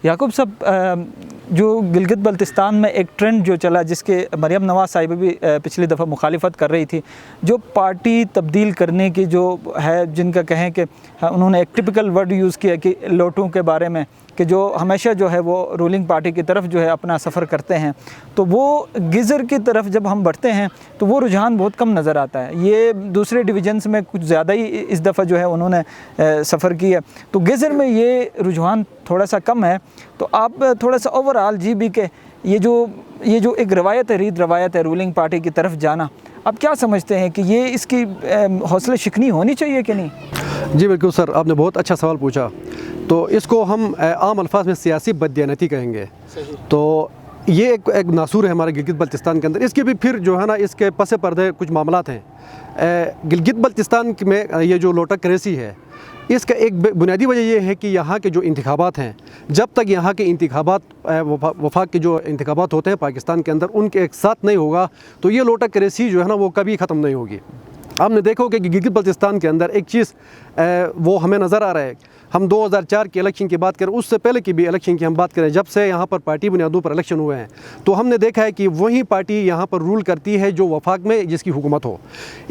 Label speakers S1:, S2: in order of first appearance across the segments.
S1: याकूब साहब, जो गिलगित बल्तिस्तान में एक ट्रेंड जो चला, जिसके मरियम नवाज़ साहिबा भी पिछली दफ़ा मुखालिफत कर रही थी, जो पार्टी तब्दील करने की जो है, जिनका कहें कि उन्होंने एक टिपिकल वर्ड यूज़ किया कि लोटों के बारे में, कि जो हमेशा जो है वो रूलिंग पार्टी की तरफ जो है अपना सफ़र करते हैं, तो वो गिज़र की तरफ जब हम बढ़ते हैं तो वो रुझान बहुत कम नज़र आता है। ये दूसरे डिवीजन्स में कुछ ज़्यादा ही इस दफ़ा जो है उन्होंने सफ़र किया, तो गिज़र में ये रुझान थोड़ा सा कम है। तो आप थोड़ा सा ओवरऑल GB के ये जो एक रवायत है, रीत रवायत है रूलिंग पार्टी की तरफ जाना, आप क्या समझते हैं कि ये इसकी हौसला शिकनी होनी चाहिए कि नहीं?
S2: जी बिल्कुल सर, आपने बहुत अच्छा सवाल पूछा। तो इसको हम आम अल्फाज में सियासी बददियानती कहेंगे। तो ये एक नासूर है हमारे गिलगित बल्तिस्तान के अंदर। इसके भी फिर जो है ना, इसके पस पर्दे कुछ मामलात हैं। गिलगित बल्तिस्तान में ये जो लोटा करेसी है, इसका एक बुनियादी वजह यह है कि यहाँ के जो इंतखाबात हैं, जब तक यहाँ के इंतखाबात वफाक के जो इंतखाबात होते हैं पाकिस्तान के अंदर, उनके एक साथ नहीं होगा तो ये लोटा करेसी जो है ना वो कभी ख़त्म नहीं होगी। हमने देखा कि गिलगित बल्तिस्तान के अंदर एक चीज़ वो हमें नज़र आ रहा है। हम 2004 के इलेक्शन की बात करें, उससे पहले की भी इलेक्शन की हम बात करें, जब से यहाँ पर पार्टी बुनियादों पर इलेक्शन हुए हैं, तो हमने देखा है कि वही पार्टी यहाँ पर रूल करती है जो वफाक में जिसकी हुकूमत हो।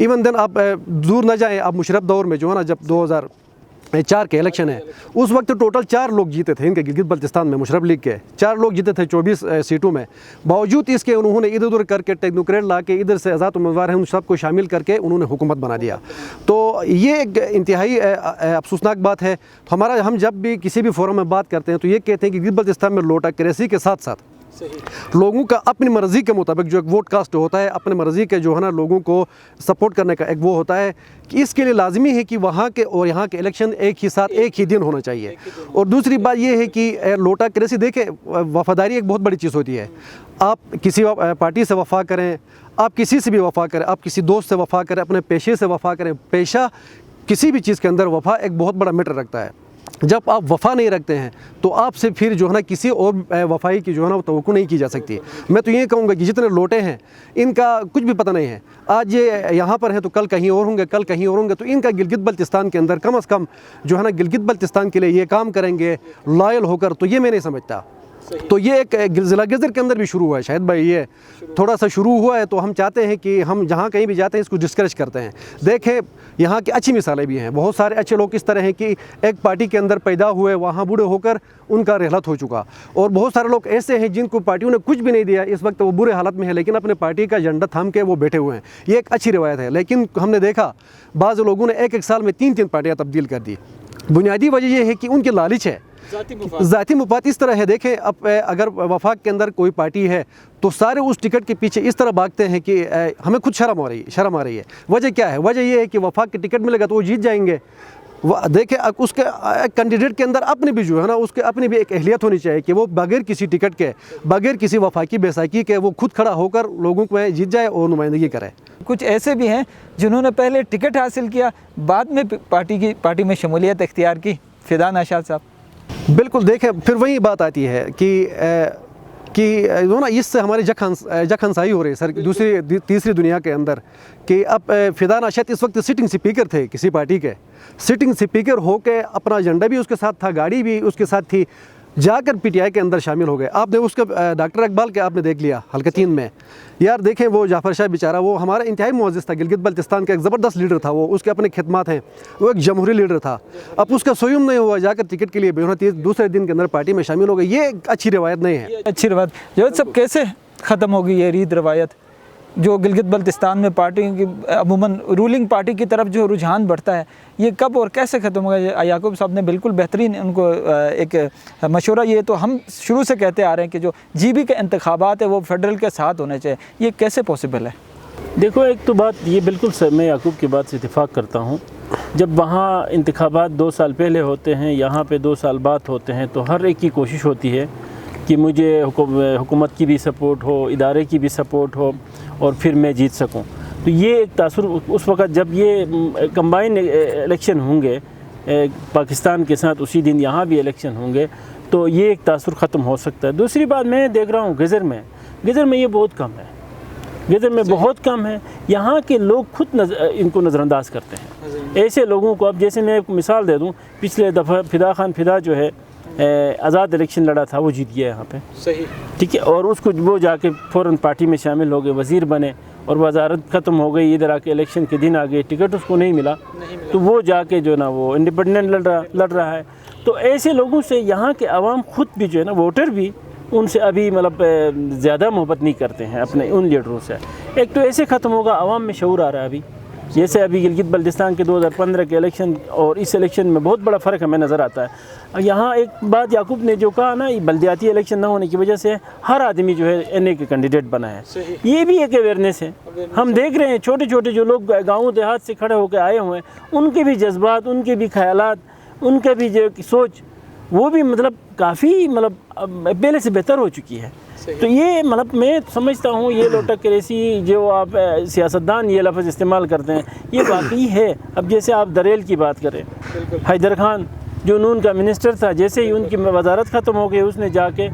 S2: इवन देन आप दूर न जाएँ, आप मुशर्रफ दौर में जो है ना, जब 2004 के इलेक्शन है, उस वक्त टोटल 4 लोग जीते थे इनके गिलगित बल्तिस्तान में, मुशर्रफ लीग के 4 लोग जीते थे 24 सीटों में। बावजूद इसके उन्होंने इधर उधर करके टेक्नोक्रेट ला के इधर से आज़ाद उम्मीदवार हैं उन सबको शामिल करके उन्होंने हुकूमत बना दिया। तो ये एक इंतहाई अफसोसनाक बात है। तो हम जब भी किसी भी फोरम में बात करते हैं तो ये कहते हैं कि गिलगित बल्तिस्तान में लोटा करेसी के साथ साथ लोगों का अपनी मर्ज़ी के मुताबिक जो एक वोट कास्ट होता है, अपने मर्ज़ी के जो है ना लोगों को सपोर्ट करने का एक वो होता है कि इसके लिए लाजमी है कि वहाँ के और यहाँ के इलेक्शन एक ही साथ एक ही दिन होना चाहिए। और दूसरी बात ये है कि लोटा करेसी, देखे वफ़ादारी एक बहुत बड़ी चीज़ होती है। आप किसी पार्टी से वफ़ा करें, आप किसी से भी वफ़ा करें, आप किसी दोस्त से वफ़ा करें, अपने पेशे से वफ़ा करें, पेशा किसी भी चीज़ के अंदर वफ़ा एक बहुत बड़ा मैटर रखता है। जब आप वफ़ा नहीं रखते हैं तो आपसे फिर जो है ना किसी और वफ़ाई की जो है ना वो तवक्को नहीं की जा सकती। मैं तो ये कहूँगा कि जितने लोटे हैं इनका कुछ भी पता नहीं है, आज ये यहाँ पर हैं तो कल कहीं और होंगे, कल कहीं और होंगे। तो इनका गिलगित बल्तिस्तान के अंदर कम से कम जो है ना गिलगित बल्तिस्तान के लिए ये काम करेंगे लॉयल होकर, तो ये मैं नहीं समझता। तो ये एक ज़िला गिज़र के अंदर भी शुरू हुआ है, शायद भाई ये थोड़ा सा शुरू हुआ है। तो हम चाहते हैं कि हम जहाँ कहीं भी जाते हैं इसको डिस्करेज करते हैं। देखें यहाँ की अच्छी मिसालें भी हैं, बहुत सारे अच्छे लोग इस तरह हैं कि एक पार्टी के अंदर पैदा हुए, वहाँ बूढ़े होकर उनका रहलत हो चुका, और बहुत सारे लोग ऐसे हैं जिनको पार्टियों ने कुछ भी नहीं दिया, इस वक्त वो बुरे हालत में है लेकिन अपने पार्टी का झंडा थाम के वो बैठे हुए हैं। ये एक अच्छी रवायत है। लेकिन हमने देखा बाज़ लोगों ने एक साल में 3 पार्टियाँ तब्दील कर दी। बुनियादी वजह यह है कि उनकी लालच है, ज़ाती मुफाद इस तरह है। देखें अब अगर वफाक के अंदर कोई पार्टी है तो सारे उस टिकट के पीछे इस तरह भागते हैं कि हमें खुद शर्म आ रही है। वजह क्या है? वजह यह है कि वफाक के टिकट मिलेगा तो वो जीत जाएंगे। देखें उसके कैंडिडेट के अंदर अपने भी जो है ना उसके अपनी भी एक अहलियत होनी चाहिए कि वो बगैर किसी टिकट के, बगैर किसी वफाकी बैसाखी के वो खुद खड़ा होकर लोगों को जीत जाए और नुमाइंदगी करे।
S1: कुछ ऐसे भी हैं जिन्होंने पहले टिकट हासिल किया, बाद में पार्टी में शमूलियत इख्तियार की। फिदा नौशाद साहब,
S2: बिल्कुल। देखें फिर वही बात आती है कि जो ना इससे हमारी जखनसाई हो रही है सर दूसरी तीसरी दुनिया के अंदर। कि अब फिदा नौशाद इस वक्त सिटिंग स्पीकर थे किसी पार्टी के, सिटिंग स्पीकर होकर अपना एजेंडा भी उसके साथ था, गाड़ी भी उसके साथ थी, जाकर PTI के अंदर शामिल हो गए। आपने उसके डॉक्टर इकबाल के आपने देख लिया हल्का 3 में। यार देखें वो जाफ़र शाह बेचारा, वो हमारा इंतहाई मुअज़्ज़िज़ था, गिलगित बल्तिस्तान का एक ज़बरदस्त लीडर था, वो उसके अपने खिदमात हैं, वो एक जमहूरी लीडर था। अब उसका सोयुम नहीं हुआ, जाकर टिकट के लिए दूसरे दिन के अंदर पार्टी में शामिल हो गए। ये अच्छी रवायत नहीं है।
S1: अच्छी रवायत जो सब कैसे ख़त्म होगी ये रीत रवायत, जो गिलगित बल्तिस्तान में पार्टी की अमूमन रूलिंग पार्टी की तरफ जो रुझान बढ़ता है, ये कब और कैसे ख़त्म होगा? याकूब साहब ने बिल्कुल बेहतरीन उनको एक मशवरा, ये तो हम शुरू से कहते आ रहे हैं कि जो GB के इंतखाबात है वो फेडरल के साथ होने चाहिए, ये कैसे पॉसिबल है?
S3: देखो एक तो बात ये बिल्कुल सर, मैं याकूब की बात से इत्तेफाक करता हूँ। जब वहाँ इंतखाबात 2 साल पहले होते हैं, यहाँ पे 2 साल बाद होते हैं, तो हर एक की कोशिश होती है कि मुझे हुकूमत की भी सपोर्ट हो, इदारे की भी सपोर्ट हो और फिर मैं जीत सकूं। तो ये एक तासुर उस वक़्त जब ये कंबाइन इलेक्शन होंगे पाकिस्तान के साथ, उसी दिन यहाँ भी इलेक्शन होंगे, तो ये एक तासुर ख़त्म हो सकता है। दूसरी बात मैं देख रहा हूँ गिज़र में ये बहुत कम है, गिज़र में बहुत कम है। यहाँ के लोग खुद इनको नज़रअंदाज करते हैं, ऐसे लोगों को। अब जैसे मैं एक मिसाल दे दूँ, पिछले दफ़ा फिदा खान फिदा जो है आज़ाद इलेक्शन लड़ा था वो जीत गया यहाँ पे,
S1: सही,
S3: ठीक है। और उसको वो जाके फ़ौरन पार्टी में शामिल हो गए, वज़ीर बने और वजारत ख़त्म हो गई, इधर आके इलेक्शन के दिन आ गए, टिकट उसको नहीं मिला तो वो जाके जो ना वो इंडिपेंडेंट लड़ रहा है। तो ऐसे लोगों से यहाँ के अवाम खुद भी जो है ना, वोटर भी उनसे अभी मतलब ज़्यादा मोहब्बत नहीं करते हैं अपने उन लीडरों से। एक तो ऐसे ख़त्म होगा, अवाम में शऊर आ रहा है अभी। जैसे अभी गिलगित बल्तिस्तान के 2015 के इलेक्शन और इस इलेक्शन में बहुत बड़ा फ़र्क हमें नज़र आता है। यहाँ एक बात याकूब ने जो कहा ना, बल्दियाती इलेक्शन ना होने की वजह से हर आदमी जो है एनए के कैंडिडेट बना है, ये भी एक अवेयरनेस है। हम देख रहे हैं छोटे छोटे जो लोग गाँव देहात से खड़े होकर आए हुए हैं, उनके भी जज्बात, उनके भी ख्यालात, उनके भी जो सोच वो भी मतलब काफ़ी मतलब पहले से बेहतर हो चुकी है। तो ये मतलब मैं समझता हूँ ये लोटक क्रेसी जो आप सियासतदान ये लफ्ज़ इस्तेमाल करते हैं ये वाकई है। अब जैसे आप दरेल की बात करें, हैदर खान जो नून का मिनिस्टर था, जैसे ही उनकी वजारत ख़त्म हो गई उसने जाके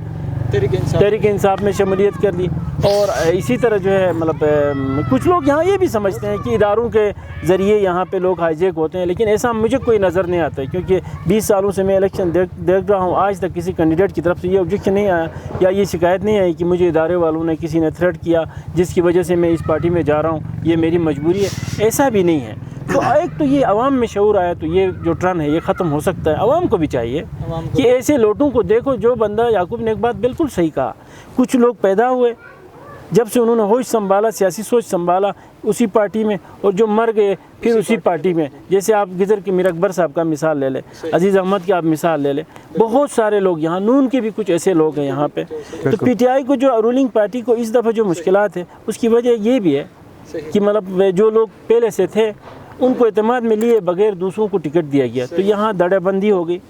S3: तहरीक इंसाफ में शमूलियत कर ली। और इसी तरह जो है मतलब कुछ लोग यहाँ ये भी समझते हैं कि इदारों के ज़रिए यहाँ पे लोग हाईजेक होते हैं, लेकिन ऐसा मुझे कोई नज़र नहीं आता है क्योंकि 20 सालों से मैं इलेक्शन देख रहा हूँ, आज तक किसी कैंडिडेट की तरफ से ये ऑब्जेक्शन नहीं आया या ये शिकायत नहीं आई कि मुझे इदारे वालों ने किसी ने थ्रेट किया जिसकी वजह से मैं इस पार्टी में जा रहा हूँ, ये मेरी मजबूरी है, ऐसा भी नहीं है। तो एक तो ये अवाम में शऊर आया तो ये जो ट्रेंड है ये ख़त्म हो सकता है। अवाम को भी चाहिए कि ऐसे लोगों को देखो। जो बंदा याकूब ने एक बात बिल्कुल सही कहा, कुछ लोग पैदा हुए जब से उन्होंने होश संभाला, सियासी सोच संभाला उसी पार्टी में, और जो मर गए फिर उसी पार्टी में। जैसे आप गिजर के मीर अकबर साहब का मिसाल ले लें, अजीज़ अहमद की आप मिसाल ले लें, बहुत सारे लोग यहाँ नून के भी कुछ ऐसे लोग हैं यहाँ पे। तो पीटीआई को जो रूलिंग पार्टी को इस दफ़ा जो मुश्किलात है उसकी वजह ये भी है कि मतलब जो लोग पहले से थे उनको एतमाद में लिए बगैर दूसरों को टिकट दिया गया, तो यहाँ दड़ेबंदी हो गई।